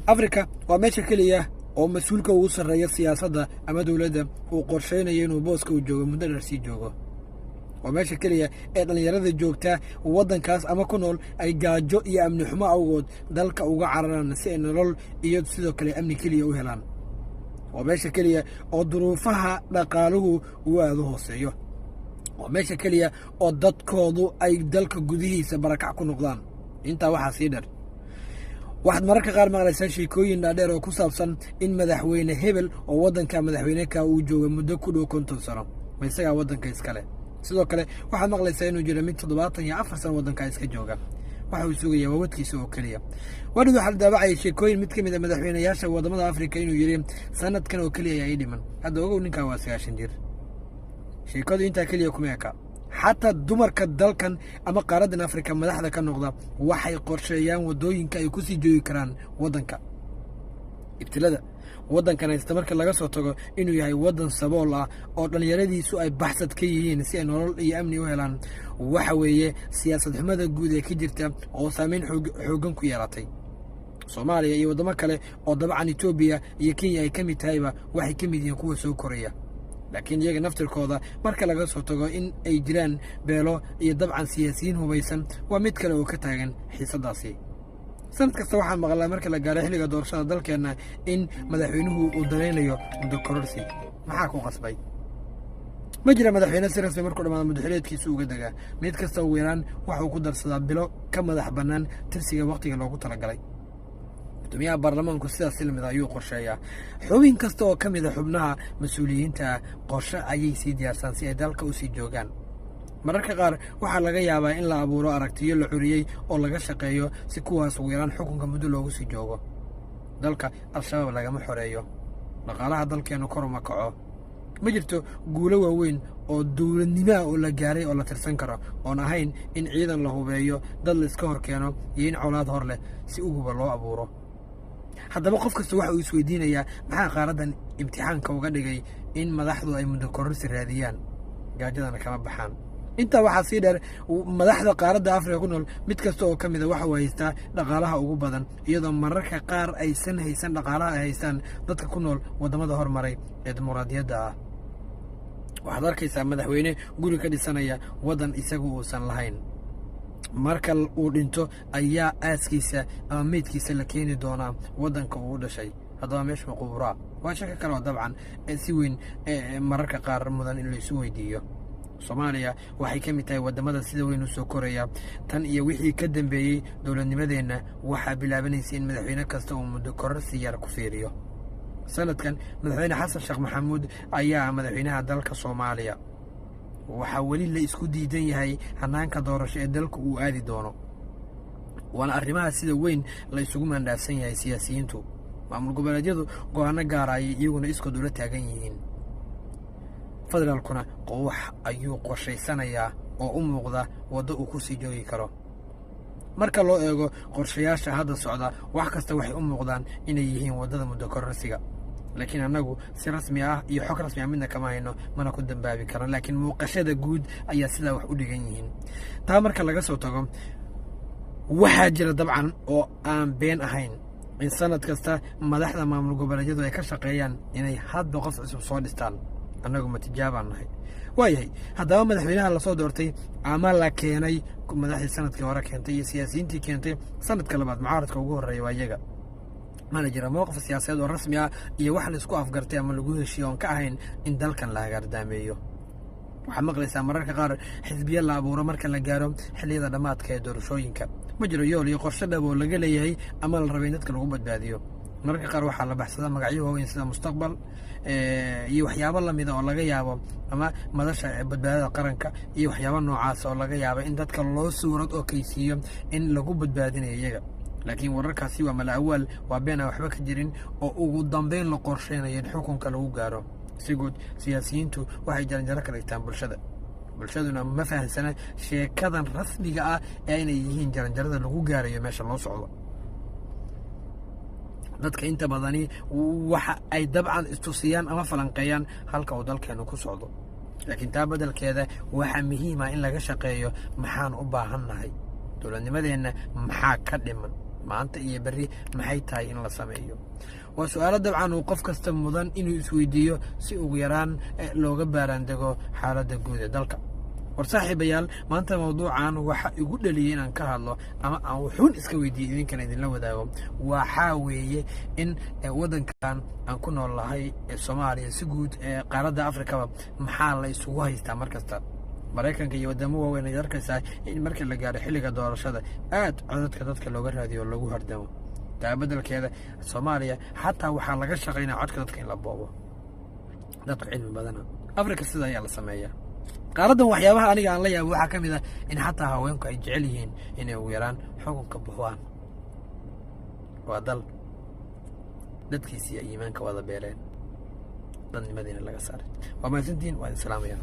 afrika waa meesha keliya oo mas'uulka ugu sarreeya siyaasadda ama dowladda uu qorsheynayo inuu booska u joogo muddo dheer sii joogo waa meesha keliya ee dhallinyarada joogta waddankaas ama ku nool ay gaajo iyo amni xumo awgood dalka uga cararaan si ay nolol iyo sidoo kale amni keliya u helaan waa meesha keliya oo duruufaha dhaqaaluhu uu aada u hooseeyo waa meesha keliya oo dadkoodu ay dalka gudihiisa barakac ku noqdaan intaa waxaa sii dheer waxaad mararka qaar maqlaysaa sheekooyin dhaadheer oo ku saabsan in madaxweyne hebel oo waddanka madaxweyneka uu jooga muddo ku dhow 50 sano ma isagaa waddanka iskale sidoo kale waxaad maqlaysaa inuu jiro mid 74 sano waddanka iska jooga waxa uu sugayaa wawadkiisa oo keliya wadhid waxaa la daabacayay sheekooyin mid ka mid a madaxweynayaasha waddamada afrika inuu yidhi sanadkan oo keliya ayaa ii dhiman hadda ogow ninkaa waa 90 jir sheekadu intaa keliya kuma eka xataa dumarka dalkan ama qaaraddan afrika madaxda ka noqda waxay qorsheeyaan waddooyinka ay ku sii joogi karaan waddanka ibtilada waddankan haysta marka laga soo tago inuu yahay waddan sabool ah oo dhallinyaradiisu ay baxsad ka yihiin si ay nolol iyo amni u helaan waxa weeye siyaasad xumada guud ee ka jirta oo saameyn xooggan ku yeelatay soomaaliya iyo waddamo kale oo dabcan etoobiya iyo kenya ay ka mid tahayba waxay ka mid yihiin kuwa soo koraya laakiin iyaga naftirkooda marka laga soo tago in ay jiraan beelo iyo dabcan siyaasiyiin hubaysan waa mid kale oo ka taagan xiisadaasi sanad kasta waxaan maqlaa marka la gaaro xilliga doorashada dalkeenna in madaxweynuhu uu danaynayo muddo kororsi maxaa ku qasbay ma jira madaxweyne si rasmi markuu dhammaado muddaxileedkiisa uga degaa mid kasta ugu yaraan waxuu ku darsadaa bilo ka madax bannaan tirsiga wakhtiga loogu talagalay gudoomiyaha baarlamaanku sidaas lamid ayuu qorsheeyaa xubin kasta oo ka mid a xubnaha mas-uuliyiinta qorshe ayay sii diyaarsaan si ay dalka u sii joogaan mararka qaar waxaa laga yaabaa in la abuuro aragtiyo la curiyey oo laga shaqeeyo si kuwaas ugu yaraan xukunka muddo loogu sii joogo dalka al-shabaab lagama xoreeyo dhaqaalaha dalkeennu kor uma kaco ma jirto guulo waaweyn oo dowladnimaha oo la gaaray oo la tirsan karo oon ahayn in ciidan la hubeeyo dad la iska hor keeno iyo in colaad hor leh si uguba loo abuuro haddaba qof kasta waxa uu isweydiinayaa maxaa qaaraddan imtixaanka uga dhigay in madaxdu ay muddo kororsi raadiyaan gaajadana kama baxaan intaa waxaa sii dheer madaxda qaaradda afrika ku nool mid kasta oo ka mida waxa uu haystaa dhaqaalaha ugu badan iyadoo mararka qaar aysan haysan dhaqaalaha ay haystaan dadka ku nool waddamada hormaray ee dimuqraadiyadda ah waxaad arkaysaa madaxweyne guri ka dhisanaya waddan isagu uusan lahayn marka uu dhinto ayaa aaskiisa ama meydkiisa la keeni doonaa waddanka uu u dhashay haddaba meesha quburaa waa shaka kale oo dabcan si weyn mararka qaar mudan in laysu weydiiyo soomaaliya waxay ka mid tahay waddamada sida weyn u soo koraya tan iyo wixii ka dambeeyey dowladnimadeenna waxaa bilaabanaysa in madaxweyne kasta uu muddo kororsi yar ku fiiriyo sanadkan madaxweyne xasan sheekh maxamuud ayaa madaxweynaha dalka soomaaliya waxaa weli la isku diidan yahay hanaanka doorasho ee dalku uu aadi doono waana arrimaha sida weyn la isugu mandhaafsan yahay siyaasiyiintu maamul goboleedyadu go-aano gaaraya iyaguna iskood ula taagan yihiin federaalkuna wax ayuu qorshaysanayaa oo u muuqda waddo uu ku sii joogi karo marka loo eego qorshayaasha hadda socda wax kasta waxay u muuqdaan inay yihiin waddada muddo kororsiga laakiin annagu si rasmi ah iyo xog rasmi ah midna kama hayno mana ku dambaabi karan laakiin muuqashada guud ayaa sidaa wax u dhigan yihiin taa marka laga soo tago waxaa jira dabcan oo aan been ahayn in sanad kasta madaxda maamul goboleedyadu ay ka shaqeeyaan inay hadba qof cusub soo dhistaan annagu ma tijaabaan nahay waayahay haddaba madaxweynaha lasoo doortay ama la keenay madaxdii sanadkii hore keentay iyo siyaasiyiintii keentay sanadka labaad mucaaradka ugu horreeya waa iyaga mana jira mowqif siyaasadeed oo rasmi ah iyo wax la isku afgartay ama lagu heshiiyo oon ka ahayn in dalkan la hagaardaameeyo waxaad maqlaysaa mararka qaar xisbiya la abuuro marka la gaaro xilliyada dhammaadka ee doorashooyinka ma jiro yool iyo qorshe dhab oo laga leeyahay ama la rabay in dadka lagu badbaadiyo mararka qaar waxaa la baxsadaa magacyo waaweyn sida mustaqbal iyo waxyaabo lamida oo laga yaabo ama madasha badbaadada qaranka iyo waxyaabo noocaas oo laga yaabo in dadka loo suurad oo kaysiiyo in lagu badbaadinayo iyaga laakiin wararkaasi waa mala awaal waa been aan waxba ka jirin oo ugu dambeyn la qorsheynayo in xukunka lagu gaaro si guud siyaasiyiintu waxay jaranjaro ka dhigtaan bulshaduna ma fahansana sheekadan rasmiga ah ee inay yihiin jaranjarada lagu gaarayo meesha loo socdo dadka inta badani waxa ay dabcan istusiyaan ama falanqeeyaan halka uu dalkeenu ku socdo laakiin taa beddelkeeda waxaa muhiim ah in laga shaqeeyo maxaan u baahannahay dowladnimadeenna maxaa ka dhiman maanta iyo berri maxay tahay in la sameeyo waa su'aalo dabcan uu qof kasta mudan inuu isweydiiyo si ugu yaraan looga baaraandego xaaladda guud ee dalka war saaxiibayaal maanta mawduucan waxa igu dhaliyay inaan ka hadlo ama aan wuxuun iska weydiiyey idinkana idinla wadaago waxaa weeye in waddankan aan ku nool lahay Soomaaliya si guud qaaradda Afrikaba maxaa la isugu haystaa markasta Mareykanka iyo wadamo waaweyn ay arkaysaa in marka la gaaro xilliga doorashada aad codadka dadka looga raadiyo lagu hardamo taabadalkeeda Soomaaliya xataa waxaa laga shaqeynaa codka dadka in la boobo dadka cilmi badan Afrika sida ayaa la sameeyaa qaaradan waxyaabaha aniga aan la yaabo waxa kamid ah in xataa haweenku ay jecel yihiin inay ugu yaraan xukunka buuxaan waa dal dadkiisa iimaanka wada beereen dadnimadina laga saaray waa maasantiin waa islaamiyaan